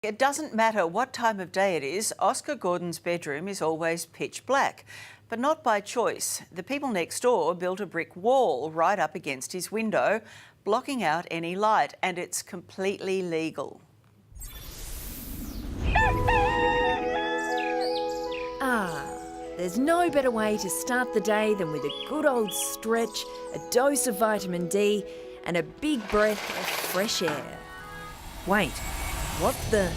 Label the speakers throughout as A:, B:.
A: It doesn't matter what time of day it is, Oscar Gordon's bedroom is always pitch black. But not by choice. The people next door built a brick wall right up against his window, blocking out any light, and it's completely legal.
B: There's no better way to start the day than with a good old stretch, a dose of vitamin D and a big breath of fresh air. Wait, what the...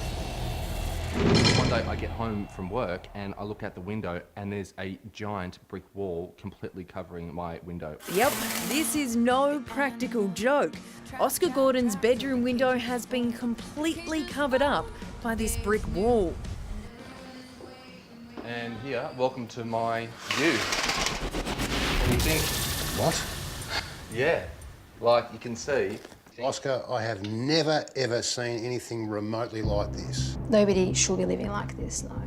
C: One day I get home from work and I look out the window and there's a giant brick wall completely covering my window.
B: Yep, this is no practical joke. Oscar Gordon's bedroom window has been completely covered up by this brick wall.
C: And here, welcome to my view. What do you think?
D: What?
C: Yeah, like you can see.
D: Oscar, I have never ever seen anything remotely like this.
E: Nobody should be living like this, no.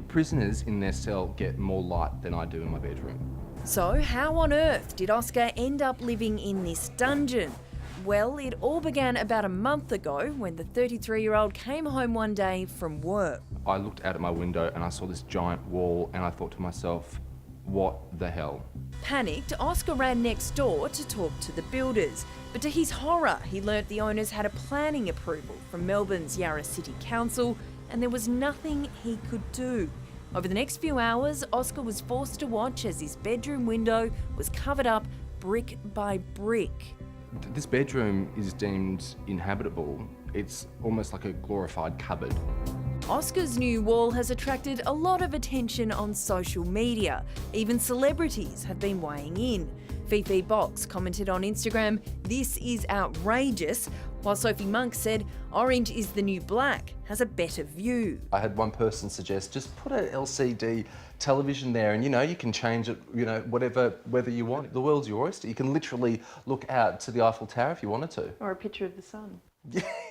C: Prisoners in their cell get more light than I do in my bedroom.
B: So how on earth did Oscar end up living in this dungeon? Well, it all began about a month ago when the 33-year-old came home one day from work.
C: I looked out at my window and I saw this giant wall and I thought to myself, what the hell?
B: Panicked, Oscar ran next door to talk to the builders. But to his horror, he learnt the owners had a planning approval from Melbourne's Yarra City Council and there was nothing he could do. Over the next few hours, Oscar was forced to watch as his bedroom window was covered up brick by brick.
C: This bedroom is deemed inhabitable. It's almost like a glorified cupboard.
B: Oscar's new wall has attracted a lot of attention on social media. Even celebrities have been weighing in. Fifi Box commented on Instagram, "This is outrageous," while Sophie Monk said, "Orange is the new black, has a better view."
C: I had one person suggest, just put a LCD television there and, you can change it, whether you want. The world's your oyster. You can literally look out to the Eiffel Tower if you wanted to.
F: Or a picture of the sun.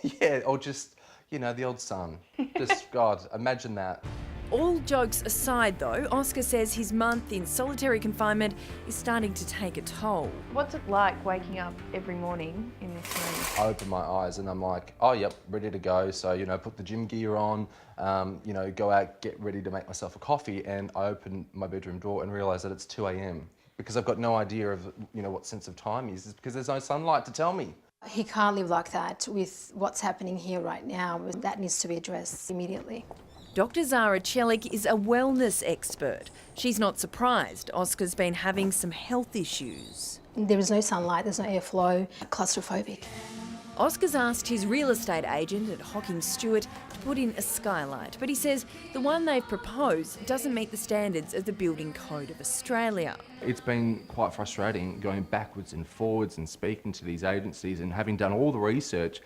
C: Yeah, or just, the old sun. Just, God, imagine that.
B: All jokes aside though, Oscar says his month in solitary confinement is starting to take a toll.
F: What's it like waking up every morning in this room?
C: I open my eyes and I'm like, oh, yep, ready to go. So, put the gym gear on, go out, get ready to make myself a coffee. And I open my bedroom door and realise that it's 2 a.m. because I've got no idea of, what sense of time is because there's no sunlight to tell me.
E: He can't live like that with what's happening here right now. That needs to be addressed immediately.
B: Dr. Zara Chelik is a wellness expert. She's not surprised Oscar's been having some health issues.
E: There is no sunlight, there's no airflow, claustrophobic.
B: Oscar's asked his real estate agent at Hocking Stewart to put in a skylight, but he says the one they've proposed doesn't meet the standards of the Building Code of Australia.
C: It's been quite frustrating going backwards and forwards and speaking to these agencies and having done all the research,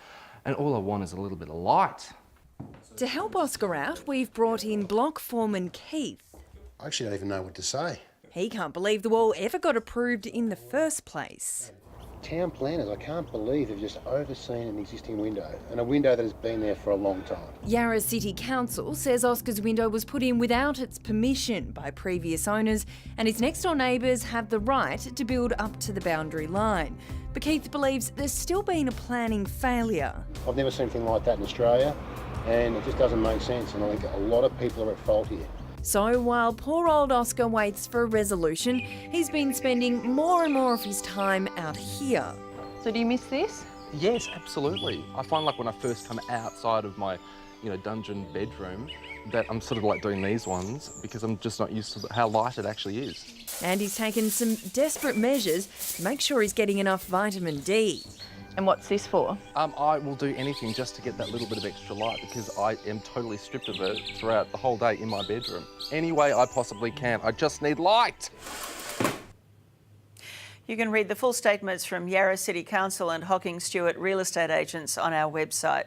C: and all I want is a little bit of light.
B: To help Oscar out, we've brought in block foreman Keith.
D: I actually don't even know what to say.
B: He can't believe the wall ever got approved in the first place.
D: Town planners, I can't believe they've just overseen an existing window, and a window that has been there for a long time.
B: Yarra City Council says Oscar's window was put in without its permission by previous owners, and his next-door neighbours have the right to build up to the boundary line. But Keith believes there's still been a planning failure.
D: I've never seen anything like that in Australia, and it just doesn't make sense, and I think a lot of people are at fault here.
B: So while poor old Oscar waits for a resolution, he's been spending more and more of his time out here.
F: So do you miss this?
C: Yes, absolutely. I find like when I first come outside of my, dungeon bedroom, that I'm sort of like doing these ones because I'm just not used to how light it actually is.
B: And he's taken some desperate measures to make sure he's getting enough vitamin D.
F: And what's this for?
C: I will do anything just to get that little bit of extra light because I am totally stripped of it throughout the whole day in my bedroom. Any way I possibly can. I just need light.
A: You can read the full statements from Yarra City Council and Hocking Stewart real estate agents on our website.